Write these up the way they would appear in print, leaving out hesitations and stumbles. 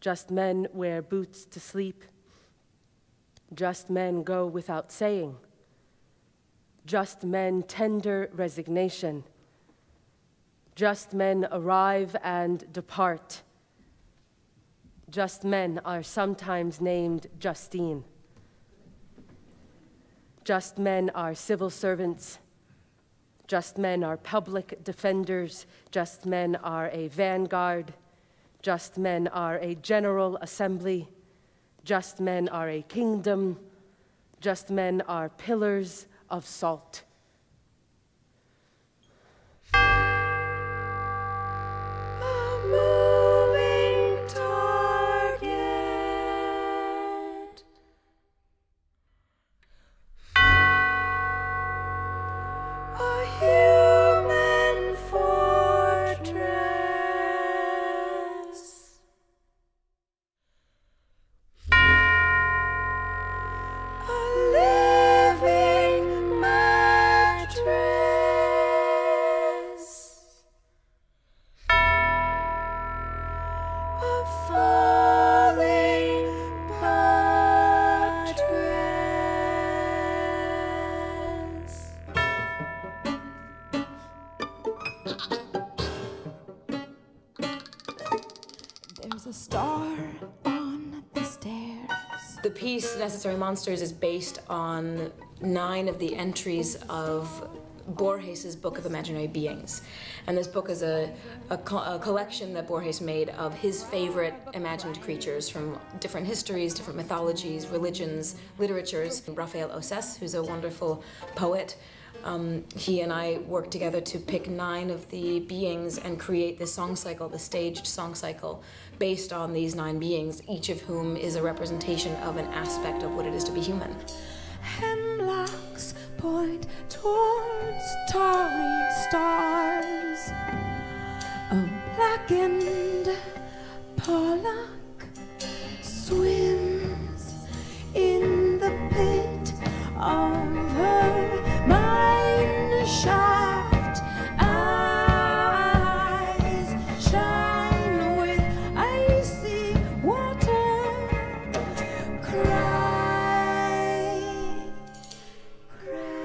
Just men wear boots to sleep. Just men go without saying. Just men tender resignation. Just men arrive and depart. Just men are sometimes named Justine. Just men are civil servants. Just men are public defenders. Just men are a vanguard. Just men are a general assembly. Just men are a kingdom. Just men are pillars of salt. There's a star on the stairs. The piece, Necessary Monsters, is based on 9 of the entries of Borges's Book of Imaginary Beings. And this book is a collection that Borges made of his favorite imagined creatures from different histories, different mythologies, religions, literatures. Raphael Osses, who's a wonderful poet, he and I worked together to pick 9 of the beings and create this song cycle, the staged song cycle, based on these 9 beings, each of whom is a representation of an aspect of what it is to be human. Hemlocks point towards starry stars. A blackened Pollock swims in the pit of her mine shaft. Eyes shine with icy water. Cry, cry.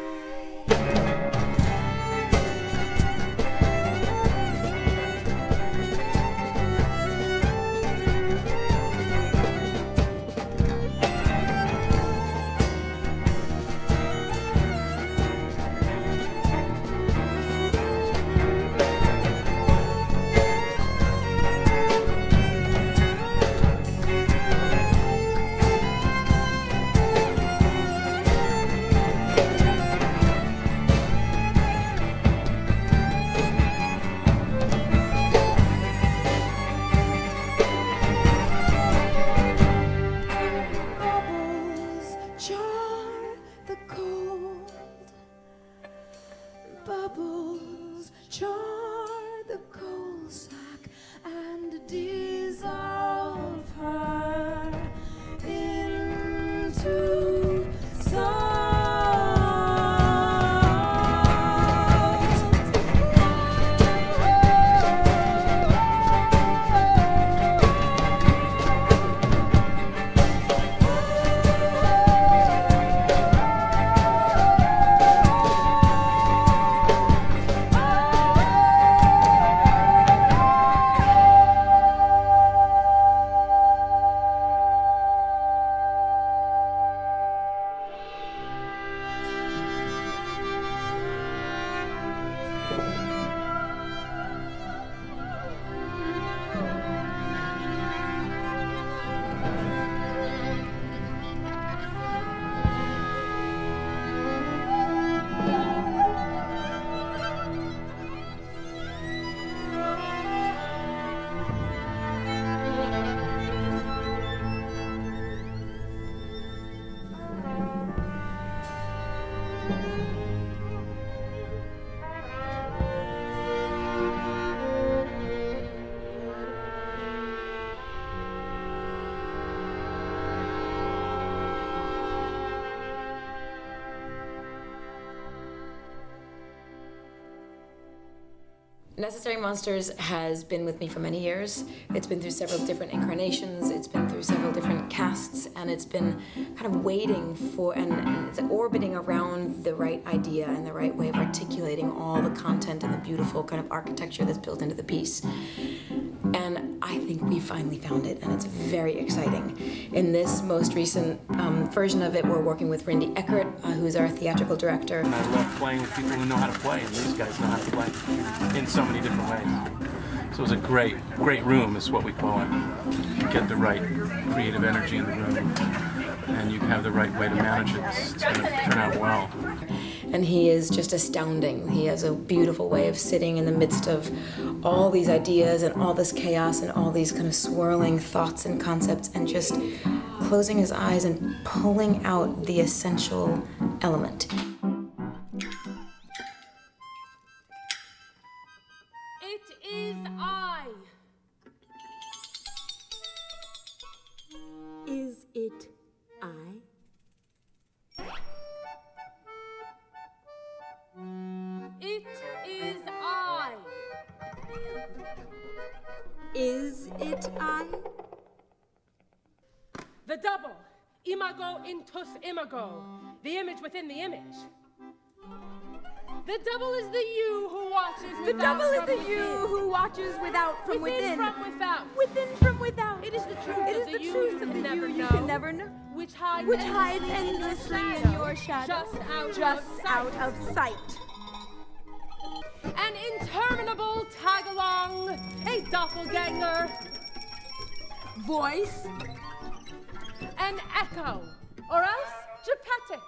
Necessary Monsters has been with me for many years. It's been through several different incarnations, it's been through several different casts, and it's been kind of waiting for, and it's orbiting around the right idea and the right way of articulating all the content and the beautiful kind of architecture that's built into the piece. And I think we finally found it, and it's very exciting. In this most recent version of it, we're working with Rindy Eckert, who's our theatrical director. And I love playing with people who know how to play, and these guys know how to play in so many different ways. So it's a great room is what we call it. You get the right creative energy in the room, and you have the right way to manage it. It's going to turn out well. And he is just astounding. He has a beautiful way of sitting in the midst of all these ideas and all this chaos and all these kind of swirling thoughts and concepts, and just closing his eyes and pulling out the essential element. It is I. Is it I? It is I. Is it I? The double. Imago intus imago. The image within the image. The double is the you who watches The without double is from the within. you who watches without from within. From without. Within from without. It is the truth It of is the the you truth you of can the never you know. you can never know. Which hides endlessly in your shadow. Just out of sight. An interminable tag-along, a doppelganger, Voice. an echo, or else gepetic.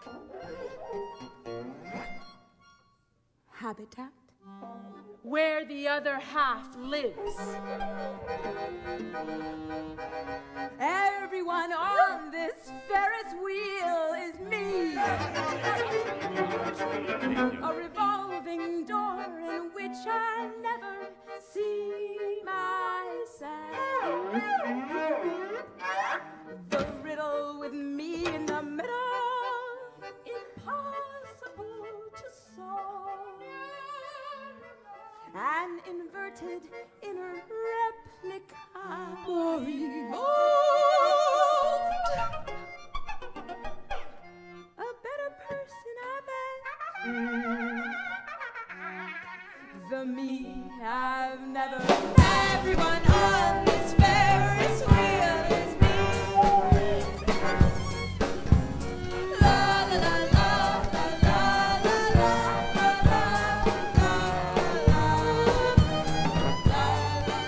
Habitat. Where the other half lives. Everyone on this Ferris wheel is me. A revolving door in which I never see myself. The riddle with me in the middle, impossible to solve. An inverted inner replica or evolved. A better person, I bet. The me I've never met. Everyone on this Ferris wheel is me. La la la la la la la.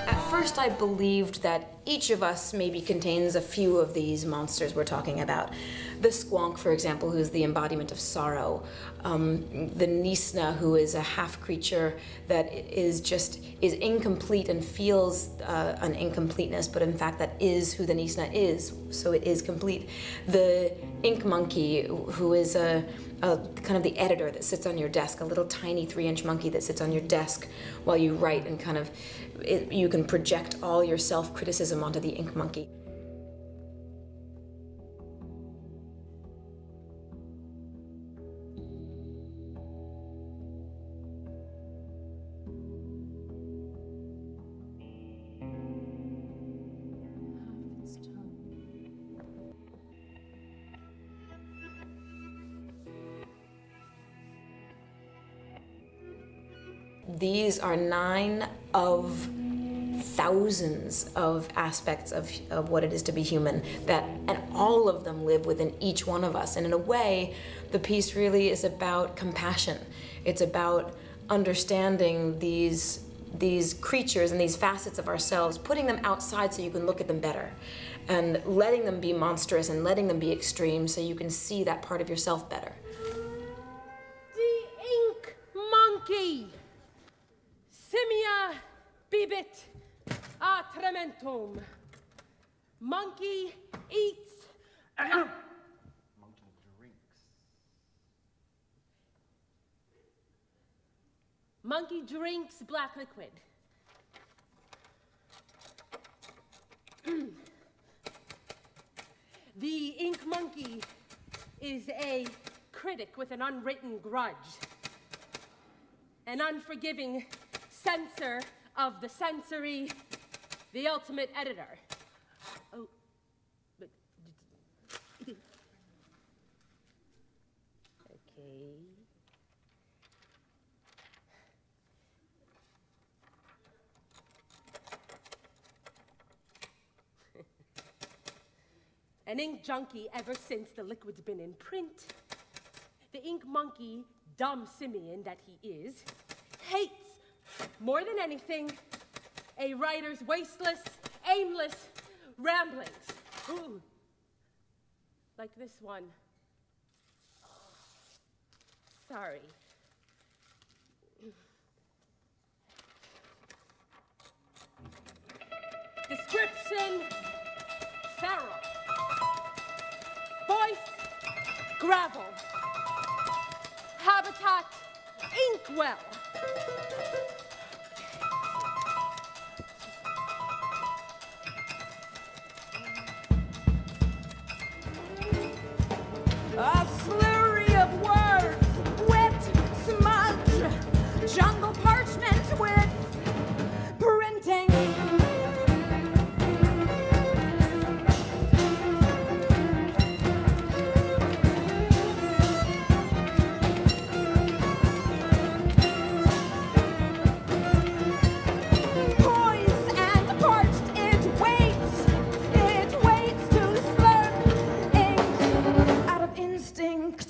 At first I believed that each of us maybe contains a few of these monsters we're talking about. The squonk, for example, who's the embodiment of sorrow. The Nisna, who is a half creature that is incomplete and feels an incompleteness, but in fact that is who the Nisna is, so it is complete. The ink monkey, who is a kind of the editor that sits on your desk, a little tiny 3-inch monkey that sits on your desk while you write, and kind of you can project all your self-criticism onto the ink monkey. These are 9 of thousands of aspects of what it is to be human, and all of them live within each one of us. And in a way, the piece really is about compassion. It's about understanding these creatures and these facets of ourselves, putting them outside so you can look at them better, and letting them be monstrous and letting them be extreme so you can see that part of yourself better. The ink monkey. Simia bibit a trementum. Monkey eats. Monkey drinks. Monkey drinks black liquid. The ink monkey is a critic with an unwritten grudge, an unforgiving censor of the sensory, the ultimate editor. Oh, but... Okay. An ink junkie ever since the liquid's been in print. The ink monkey, dumb simian that he is, hates, more than anything, a writer's wasteless, aimless ramblings. Ooh. Like this one. Sorry. Description, feral. Voice, gravel. Habitat, inkwell. A slurry of words, wet smudge, jungle parchment with printing. Poised and parched, it waits to slurp ink out of instinct.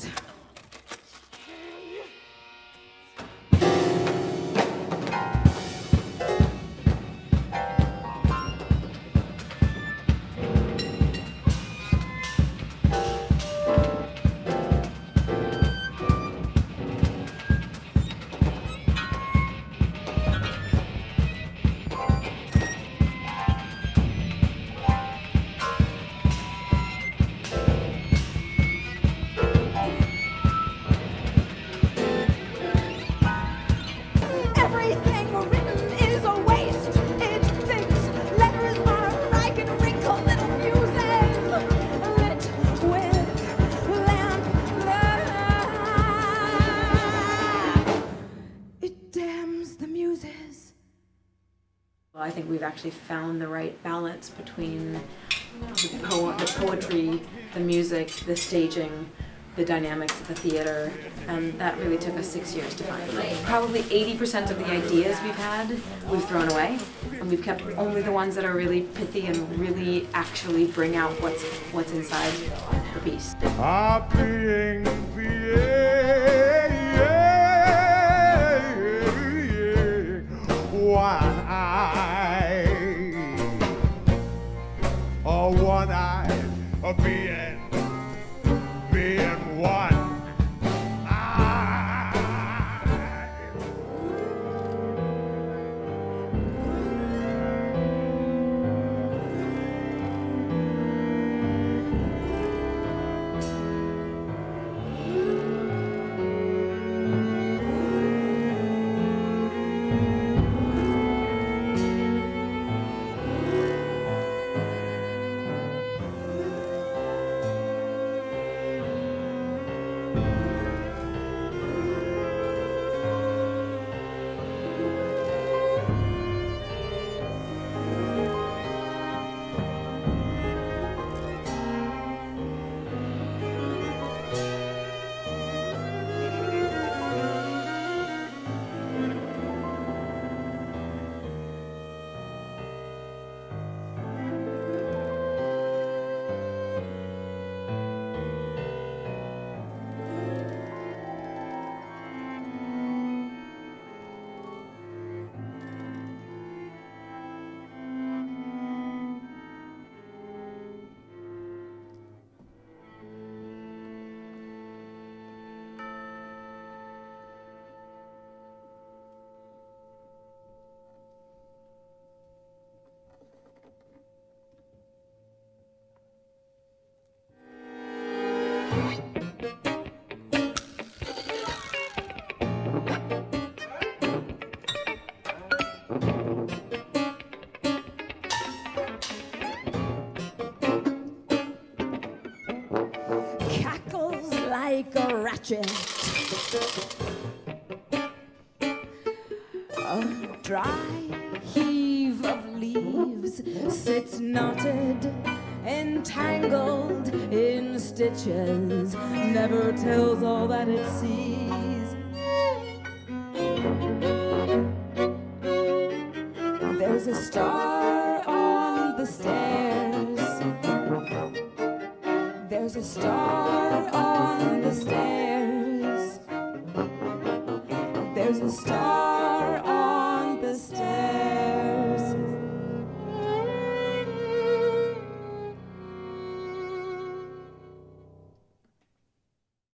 Everything written is a waste. It thinks letters are like and wrinkle little fuses lit with lamp. It damns the muses. Well, I think we've actually found the right balance between the poetry, the music, the staging, the dynamics of the theater, and that really took us 6 years to find. Probably 80% of the ideas we've had, we've thrown away, and we've kept only the ones that are really pithy and really actually bring out what's inside the piece. One eye, one eye, being one. Cackles like a ratchet. dry heave of leaves sits knotted, entangled in stitches, never tells all that it sees. There's a star on the stairs. There's a star on the stairs.